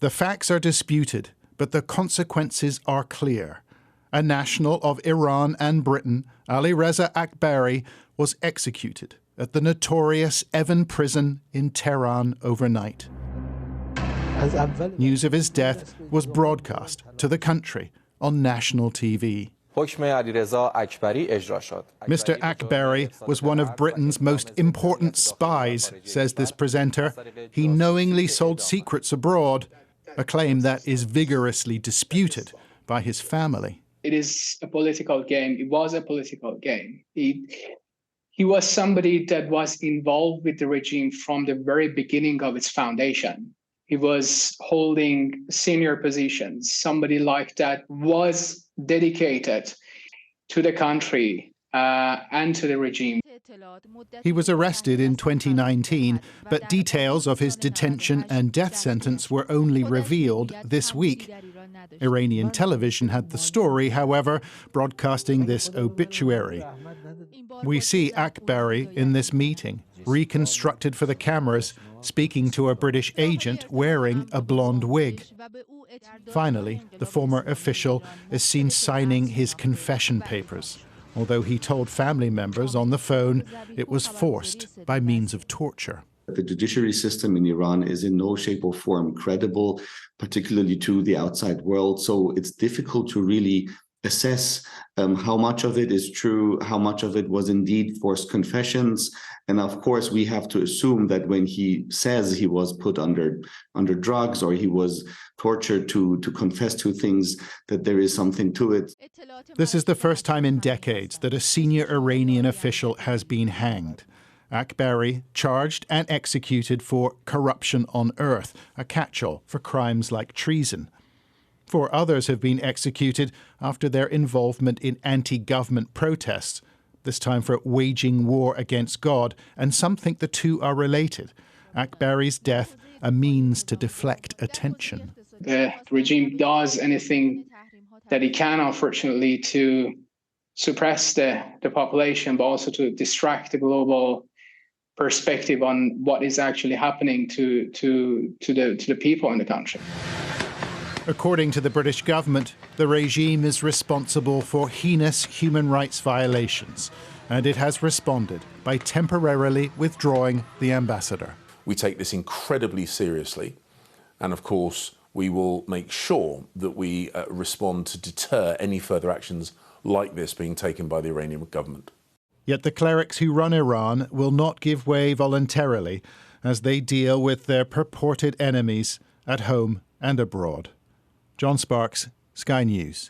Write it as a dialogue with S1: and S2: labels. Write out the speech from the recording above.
S1: The facts are disputed, but the consequences are clear. A national of Iran and Britain, Alireza Akbari, was executed at the notorious Evin prison in Tehran overnight. News of his death was broadcast to the country on national TV. Mr. Akbari was one of Britain's most important spies, says this presenter. He knowingly sold secrets abroad, a claim that is vigorously disputed by his family.
S2: It is a political game. It was a political game. He was somebody that was involved with the regime from the very beginning of its foundation. He was holding senior positions. Somebody like that was dedicated to the country and to the regime.
S1: He was arrested in 2019, but details of his detention and death sentence were only revealed this week. Iranian television had the story, however, broadcasting this obituary. We see Akbari in this meeting, reconstructed for the cameras, speaking to a British agent wearing a blonde wig. Finally, the former official is seen signing his confession papers, although he told family members on the phone it was forced by means of torture.
S3: The judiciary system in Iran is in no shape or form credible, particularly to the outside world. So it's difficult to really assess how much of it is true, how much of it was indeed forced confessions. And of course, we have to assume that when he says he was put under drugs or he was tortured to confess to things, that there is something to it.
S1: This is the first time in decades that a senior Iranian official has been hanged. Akbari charged and executed for corruption on earth, a catch-all for crimes like treason. 4 others have been executed after their involvement in anti-government protests, this time for waging war against God, and some think the two are related. Akbari's death, a means to deflect attention.
S2: The regime does anything that it can, unfortunately, to suppress the population, but also to distract the global perspective on what is actually happening to the people in the country.
S1: According to the British government, the regime is responsible for heinous human rights violations, and it has responded by temporarily withdrawing the ambassador.
S4: We take this incredibly seriously, and of course, we will make sure that we respond to deter any further actions like this being taken by the Iranian government.
S1: Yet the clerics who run Iran will not give way voluntarily as they deal with their purported enemies at home and abroad. John Sparks, Sky News.